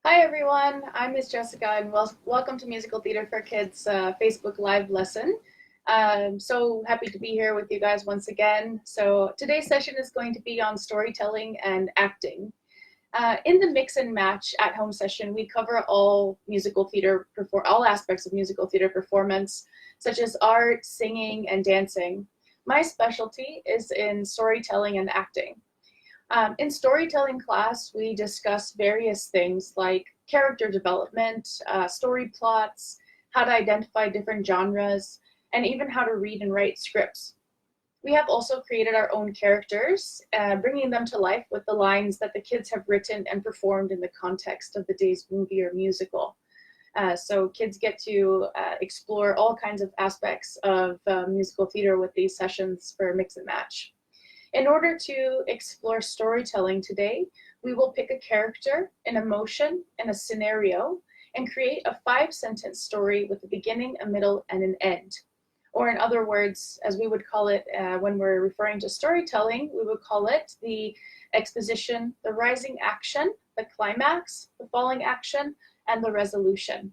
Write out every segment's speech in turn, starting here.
Hi everyone, I'm Miss Jessica and welcome to Musical Theater for Kids Facebook Live lesson. I'm so happy to be here with you guys once again. So today's session is going to be on storytelling and acting. In the mix and match at home session, we cover all all aspects of musical theater performance, such as art, singing, and dancing. My specialty is in storytelling and acting. In storytelling class, we discuss various things like character development, story plots, how to identify different genres, and even how to read and write scripts. We have also created our own characters, bringing them to life with the lines that the kids have written and performed in the context of the day's movie or musical. So kids get to explore all kinds of aspects of musical theater with these sessions for mix and match. In order to explore storytelling today, we will pick a character, an emotion, and a scenario, and create a 5-sentence story with a beginning, a middle, and an end. Or in other words, as we would call it when we're referring to storytelling, we would call it the exposition, the rising action, the climax, the falling action, and the resolution.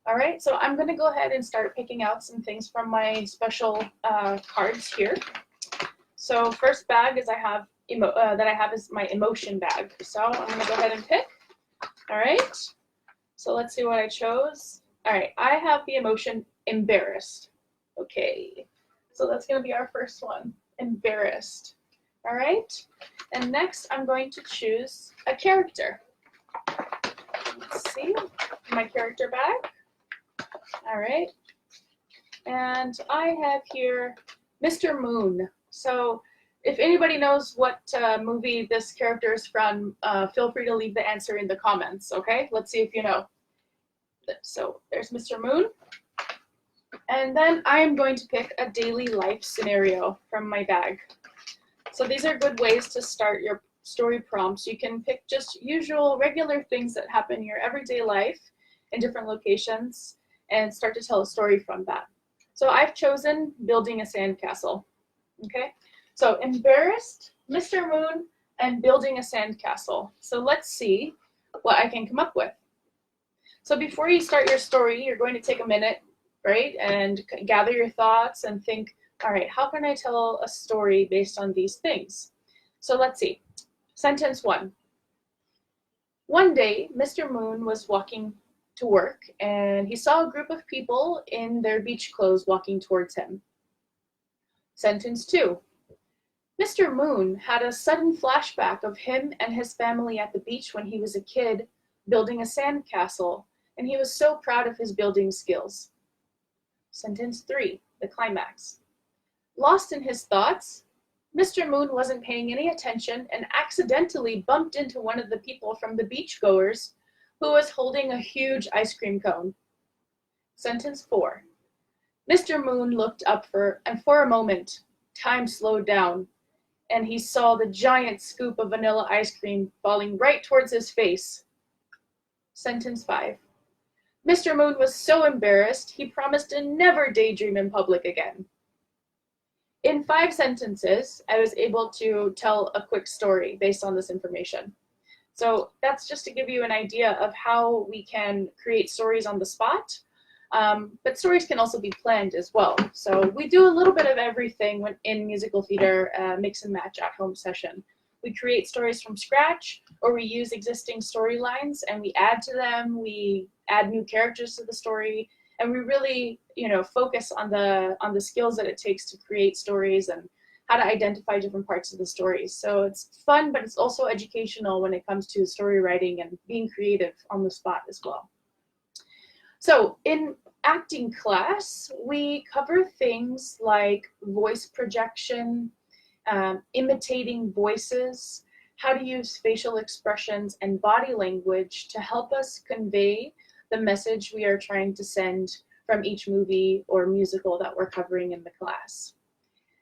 All right, so I'm going to go ahead and start picking out some things from my special cards here. So first bag is that I have is my emotion bag. So I'm gonna go ahead and pick. All right. So let's see what I chose. All right, I have the emotion embarrassed. Okay. So that's gonna be our first one, embarrassed. All right. And next I'm going to choose a character. Let's see, my character bag. All right. And I have here Mr. Moon. So if anybody knows what movie this character is from, feel free to leave the answer in the comments, okay? Let's see if you know. So there's Mr. Moon. And then I am going to pick a daily life scenario from my bag. So these are good ways to start your story prompts. You can pick just usual, regular things that happen in your everyday life in different locations and start to tell a story from that. So I've chosen building a sandcastle. Okay, so embarrassed, Mr. Moon, and building a sandcastle. So let's see what I can come up with. So before you start your story, you're going to take a minute, right, and gather your thoughts and think, all right, how can I tell a story based on these things? So let's see. Sentence 1. One day, Mr. Moon was walking to work and he saw a group of people in their beach clothes walking towards him. Sentence 2. Mr. Moon had a sudden flashback of him and his family at the beach when he was a kid building a sandcastle, and he was so proud of his building skills. Sentence 3. The climax. Lost in his thoughts, Mr. Moon wasn't paying any attention and accidentally bumped into one of the people from the beachgoers who was holding a huge ice cream cone. Sentence 4. Mr. Moon looked up and for a moment, time slowed down, and he saw the giant scoop of vanilla ice cream falling right towards his face. Sentence 5. Mr. Moon was so embarrassed, he promised to never daydream in public again. In 5 sentences, I was able to tell a quick story based on this information. So that's just to give you an idea of how we can create stories on the spot. But stories can also be planned as well. So we do a little bit of everything in musical theater mix and match at home session. We create stories from scratch, or we use existing storylines and we add to them. We add new characters to the story, and we really, focus on the skills that it takes to create stories and how to identify different parts of the stories. So it's fun, but it's also educational when it comes to story writing and being creative on the spot as well. So in acting class, we cover things like voice projection, imitating voices, how to use facial expressions and body language to help us convey the message we are trying to send from each movie or musical that we're covering in the class.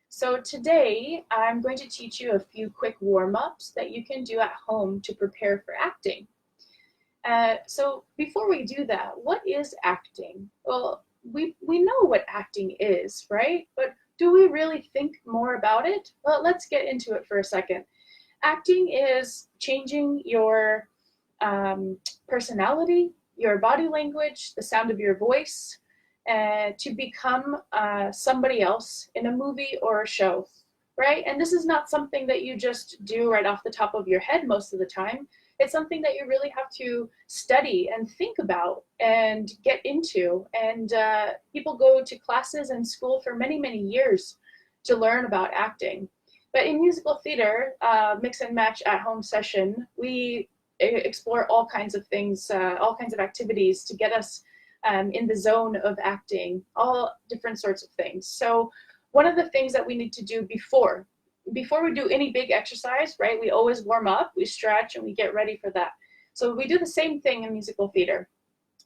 So today, I'm going to teach you a few quick warm-ups that you can do at home to prepare for acting. So before we do that, what is acting? Well, we know what acting is, right? But do we really think more about it? Well, let's get into it for a second. Acting is changing your personality, your body language, the sound of your voice, to become somebody else in a movie or a show, right? And this is not something that you just do right off the top of your head most of the time. It's something that you really have to study and think about and get into. And people go to classes and school for many, many years to learn about acting. But in musical theater, mix and match at home session, we explore all kinds of things, all kinds of activities to get us in the zone of acting, all different sorts of things. So one of the things that we need to do before we do any big exercise, right, we always warm up, we stretch, and we get ready for that. So we do the same thing in musical theater.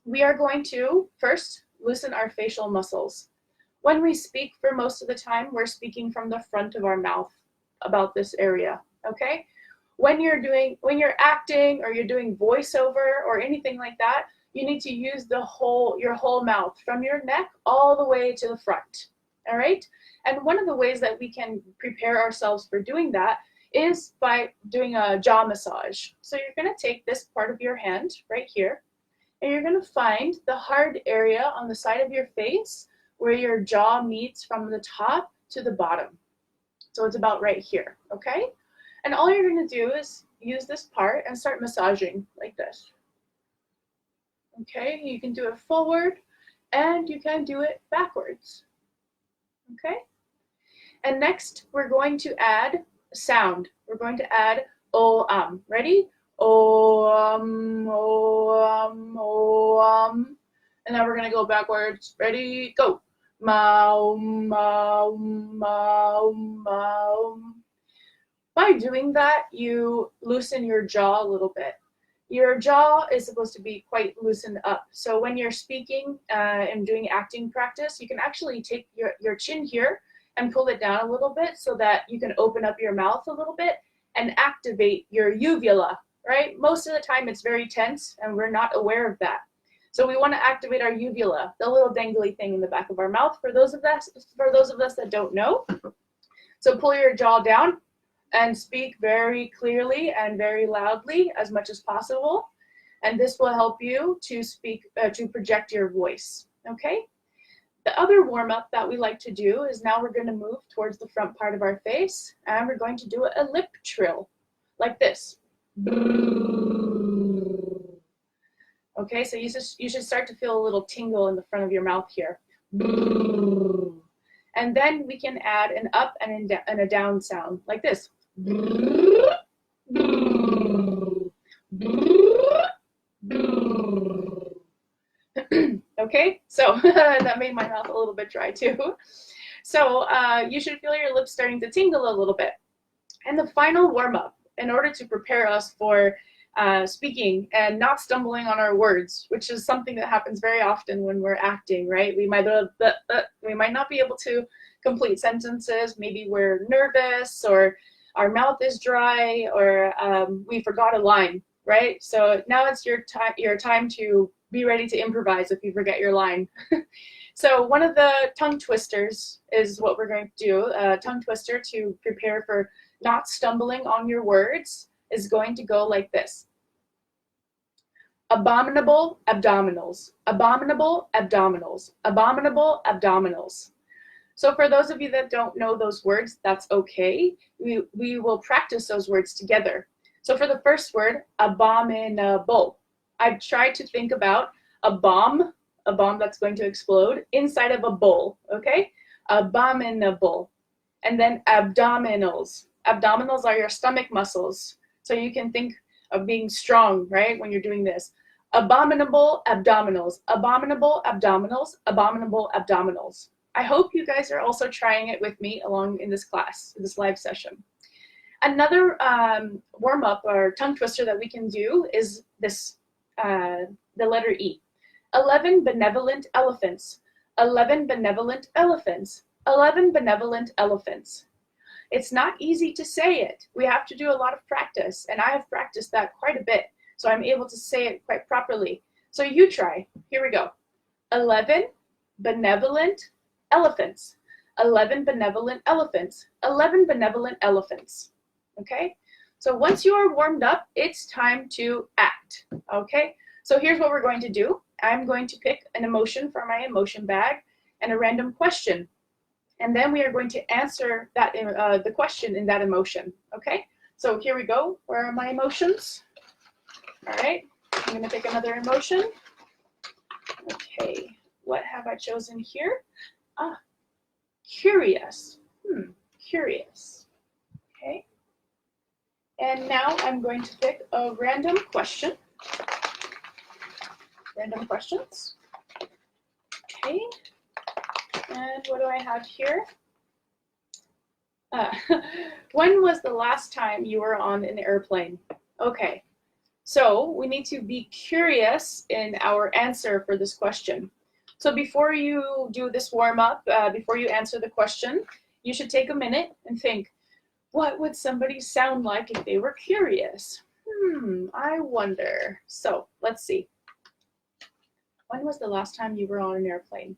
We are going to first loosen our facial muscles. When we speak, for most of the time, we're speaking from the front of our mouth about this area, okay? When you're acting or you're doing voiceover or anything like that, you need to use your whole mouth from your neck all the way to the front, all right? And one of the ways that we can prepare ourselves for doing that is by doing a jaw massage. So you're gonna take this part of your hand right here, and you're gonna find the hard area on the side of your face where your jaw meets from the top to the bottom. So it's about right here, okay? And all you're gonna do is use this part and start massaging like this. Okay, you can do it forward and you can do it backwards. Okay? And next, we're going to add sound. We're going to add o-um. Ready? O-um, o-um, o-um. And then we're going to go backwards. Ready? Go. Mau, mau, mau, mau. By doing that, you loosen your jaw a little bit. Your jaw is supposed to be quite loosened up. So when you're speaking and doing acting practice, you can actually take your chin here and pull it down a little bit so that you can open up your mouth a little bit and activate your uvula, right? Most of the time it's very tense and we're not aware of that. So we want to activate our uvula, the little dangly thing in the back of our mouth, for those of us that don't know. So pull your jaw down and speak very clearly and very loudly as much as possible. And this will help you to speak, to project your voice, okay? The other warm-up that we like to do is now we're going to move towards the front part of our face, and we're going to do a lip trill, like this. Okay, so you should start to feel a little tingle in the front of your mouth here. And then we can add an up and a down sound, like this. Okay, so that made my mouth a little bit dry too. So you should feel your lips starting to tingle a little bit. And the final warm-up, in order to prepare us for speaking and not stumbling on our words, which is something that happens very often when we're acting, right? We might not be able to complete sentences. Maybe we're nervous, or our mouth is dry, or we forgot a line, right? So now it's your time to be ready to improvise if you forget your line. So one of the tongue twisters is what we're going to do. A tongue twister to prepare for not stumbling on your words is going to go like this. Abominable abdominals, abominable abdominals, abominable abdominals. So for those of you that don't know those words, that's okay. We will practice those words together. So for the first word, abominable, I've tried to think about a bomb that's going to explode inside of a bowl, okay? Abominable. And then abdominals. Abdominals are your stomach muscles. So you can think of being strong, right, when you're doing this. Abominable abdominals, abominable abdominals, abominable abdominals. I hope you guys are also trying it with me along in this class, this live session. Another warm-up or tongue twister that we can do is this, the letter E. 11 benevolent elephants, 11 benevolent elephants, 11 benevolent elephants. It's not easy to say it. We have to do a lot of practice, and I have practiced that quite a bit, so I'm able to say it quite properly. So you try. Here we go. 11 benevolent elephants, 11 benevolent elephants, 11 benevolent elephants. Okay? So once you are warmed up, it's time to act, okay? So here's what we're going to do. I'm going to pick an emotion from my emotion bag and a random question. And then we are going to answer that the question in that emotion, okay? So here we go. Where are my emotions? All right, I'm gonna pick another emotion. Okay, what have I chosen here? Ah, curious. Curious. Okay. And now I'm going to pick a random question. Random questions. Okay. And what do I have here? When was the last time you were on an airplane? Okay. So we need to be curious in our answer for this question. So before you do this warm-up, before you answer the question, you should take a minute and think, what would somebody sound like if they were curious? I wonder. So let's see. When was the last time you were on an airplane?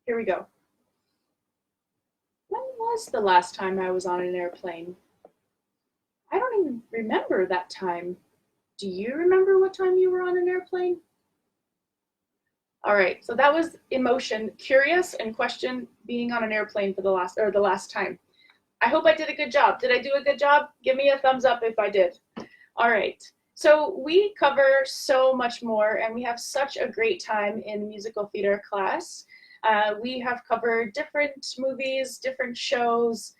Here we go. When was the last time I was on an airplane? I don't even remember that time. Do you remember what time you were on an airplane? All right, so that was emotion, curious, and question, being on an airplane for the last time. I hope I did a good job. Did I do a good job? Give me a thumbs up if I did. All right, so we cover so much more, and we have such a great time in musical theater class. We have covered different movies, different shows.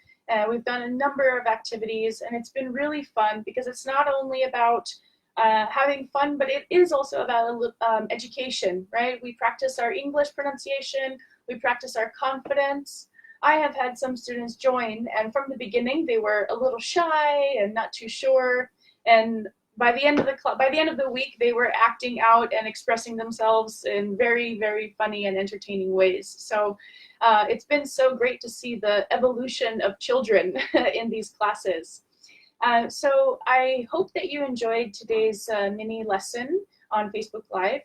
We've done a number of activities, and it's been really fun because it's not only about having fun, but it is also about education, right? We practice our English pronunciation, we practice our confidence. I have had some students join, and from the beginning they were a little shy and not too sure, and by the end of the week they were acting out and expressing themselves in very, very funny and entertaining ways. So it's been so great to see the evolution of children in these classes. So I hope that you enjoyed today's mini lesson on Facebook Live.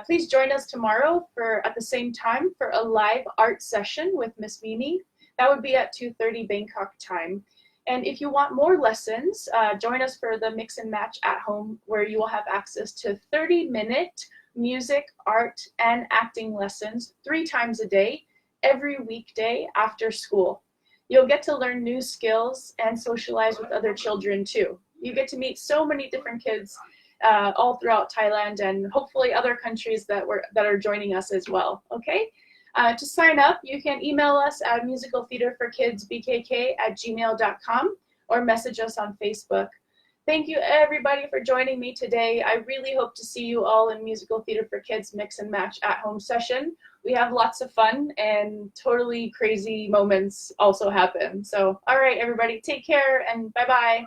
Please join us tomorrow at the same time for a live art session with Miss Mimi. That would be at 2:30 Bangkok time. And if you want more lessons, join us for the Mix and Match at Home, where you will have access to 30-minute music, art, and acting lessons 3 times a day, every weekday after school. You'll get to learn new skills and socialize with other children too. You get to meet so many different kids all throughout Thailand and hopefully other countries that are joining us as well, okay? To sign up, you can email us at musicaltheatreforkidsbkk@gmail.com or message us on Facebook. Thank you everybody for joining me today. I really hope to see you all in Musical Theater for Kids Mix and Match at Home session. We have lots of fun and totally crazy moments also happen. So, all right, everybody, take care and bye-bye.